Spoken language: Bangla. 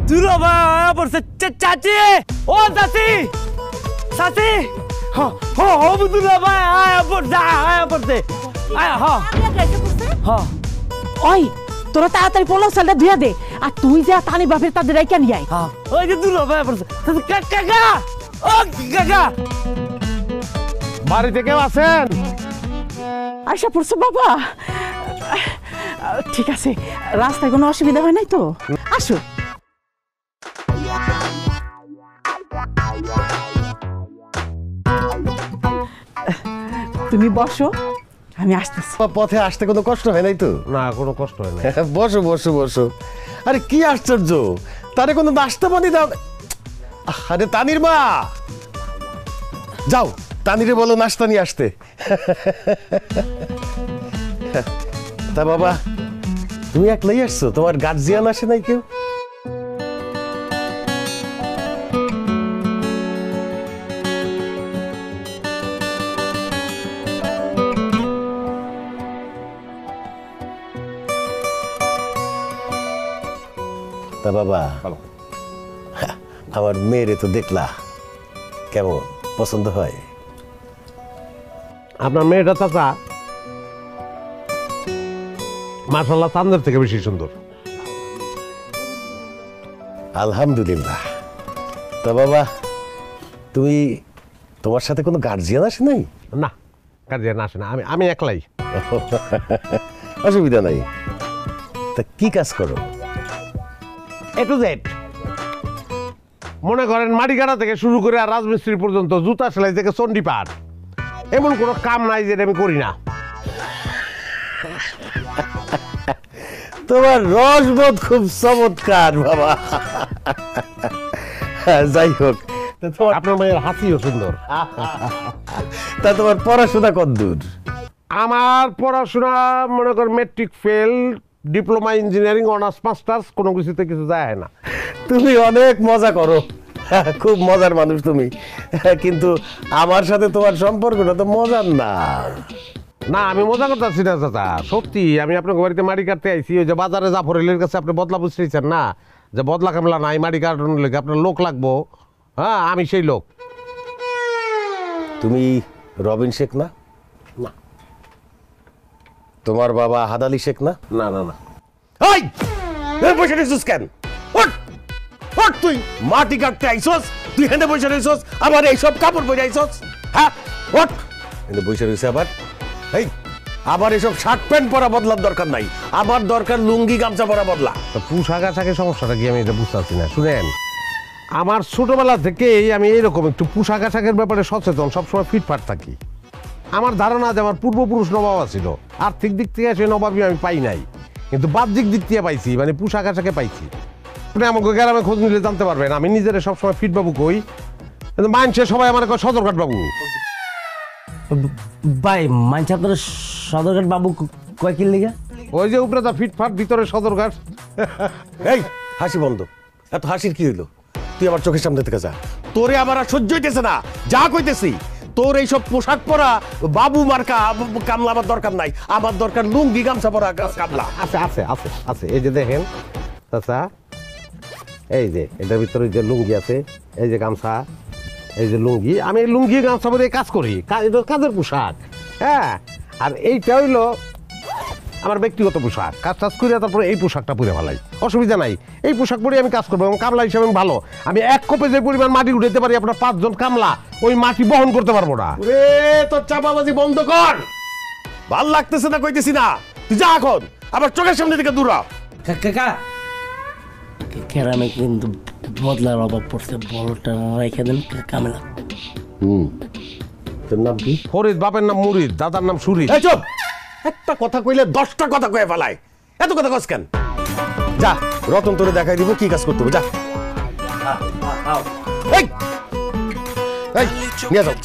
দুলা ভাই পড়ছে চাচি ও চাচি চাচি হ দুলা ভাই পড়ছে ওই তোরা তাড়াতাড়ি পোলাও চালটা ধুয়ে দে আর তুই যা তানি বাপের তাদের রাইকা নিয়ে আয়। ওই যে দুলা ভাই পড়ছে কাকা ও কাকা বাড়িতে কেউ আছেন? আয়সা পড়ছে বাবা, ঠিক আছে, রাস্তায় কোনো অসুবিধা হয় নাই তো? আসো। তুমি বসো, আমি আসতেছি। পথে আসতে কোনো কষ্ট হয় নাই তো? না, কোনো কষ্ট হয় না। বসো বসো বসো। আরে কি আশ্চর্য, তারে কোনো নাস্তা পানি দাও? আরে তানির মা, যাও তানিরে বলো নাস্তা নিয়ে আসতে। তা বাবা, তুমি একলাই আসছো? তোমার গার্জিয়ান আসে নাই কেউ? তা বাবা, আমার মেয়েরে তো দেখলা, কেমন পছন্দ হয়? আপনার মেয়েটা চাচা মাশাআল্লাহ চাঁদের থেকে বেশি সুন্দর। আলহামদুলিল্লাহ। তা বাবা, তুমি, তোমার সাথে কোনো গার্জিয়ান আসে নাই? না, গার্জিয়ান আসে না, আমি একলাই। অসুবিধা নাই। তা কি কাজ করো? এ টু জেড, মনে করেন মাটি কাটা থেকে শুরু করে আর রাজমিস্ত্রি পর্যন্ত, জুতা সেলাই থেকে চণ্ডীপাঠ, এমন কোনো কাম নাই যেটা আমি করি না। তোমার রসবোধ খুব চমৎকার বাবা। যাই হোক, আপনার মেয়ের হাসিও সুন্দর। তা তোমার পড়াশোনা কতদূর? আমার পড়াশোনা মনে করেন matric fail, diploma engineering, honours masters, কোনো কিছুতে কিছু যায় না। তুমি অনেক মজা করো, খুব মজার মানুষ তুমি, কিন্তু আমার সাথে তোমার সম্পর্কটা তো মজার না। না, আমি মজা করতেছি না চাচা, সত্যি। আমি আপনার বাড়িতে মাটি কাটতে আইছি, ওই যে বাজারে জাফরেলের কাছে আপনি বদলা বুঝতেছেন না, যে বদলা কামলা নাই, মাটি কাটানোর লেগে আপনার লোক লাগবো। হ্যাঁ, আমি সেই লোক। তুমি রবিন শেখ না? না। তোমার বাবা আহাদ আলী শেখ না? না না না। বসে রয়েছিস কেন? তুই মাটি কাটতে আইসস, তুই হেঁটে বসে রয়েছিস, আবার এইসব কাপড় পরে আইসস? হ্যাঁ, বসে রয়েছে আবার। এই, আবার এসব শার্ট প্যান্ট পরা বদলার দরকার নাই, আবার দরকার লুঙ্গি গামছা পরা বদলা। পোশাক আশাকের সমস্যাটা কি আমি এটা বুঝতে পারছি না। শুনেন, আমার ছোটবেলা থেকেই আমি এইরকম একটু পোশাক আশাকের ব্যাপারে সচেতন, সবসময় ফিটফাট থাকি। আমার ধারণা যে আমার পূর্বপুরুষ নবাব ছিল, আর্থিক দিক থেকে সে নবাবই আমি পাই নাই, কিন্তু বাহ্যিক দিক থেকে পাইছি, মানে পোশাক আশাকে পাইছি। আপনি আমাকে গ্রামে খোঁজ নিলে জানতে পারবেন, আমি নিজের সবসময় ফিট বাবু কই, কিন্তু মানছে সবাই আমার সদরঘাট বাবু। ভাই মানছে আপনার সদরঘাট বাবু কয় কি লিগা? ওই যে উপরে ফিটফাট, ভিতরে সদরঘাট। এই হাসি বন্ধ, এত হাসির কি হইলো? তুই আমার চোখের সামনে থেকে যা, তোরে আমার আর সহ্য হইতেছে না, যা কইতেছি। তোর এইসব পোশাক পরা বাবু মার্কা কামলা আমার দরকার নাই, আমার দরকার লুঙ্গি গামছা পরা কামলা। আছে আছে আছে আছে, এই যে দেখেন চাচা, এই যে এটার ভিতরে যে লুঙ্গি আছে, এই যে গামছা, এই যে লুঙ্গি, আমি এই লুঙ্গি গামছা পরে কাজ করি, এটা কাজের পোশাক। হ্যাঁ, আর এইটা হইলো আমার ব্যক্তিগত পোশাক। কাজ টাজ করে তারপরে এই পোশাকটা পরে ভালাই, অসুবিধা নাই। এই পোশাক পরে আমি কাজ করবো এবং কামলা হিসাবে আমি ভালো। আমি এক কোপে যে পরিমাণ মাটি উঠাতে পারি, আপনার 5 জন কামলা ওই মাটি বহন করতে পারবো না। তোর চাপাবাজি বন্ধ কর, ভাল লাগতেছে না কইতেছি না, তুই যা এখন আমার চোখের সামনে থেকে দূর হ। কাকা কেরামে কিন্তু বদলার অভাব পড়ছে, বড়টা রেখে দেন কামেলা। তোর নাম কি? ফরিদ, বাপের নাম মুরিদ, দাদার নাম সুরিদ। এই চুপ, একটা কথা কইলে 10টা কথা কয়ে ফেলায়, এত কথা কস কেন? যা, রতন তোরে দেখাই দিব কি কাজ করতে হবে, যা। এই নিয়ে যাও।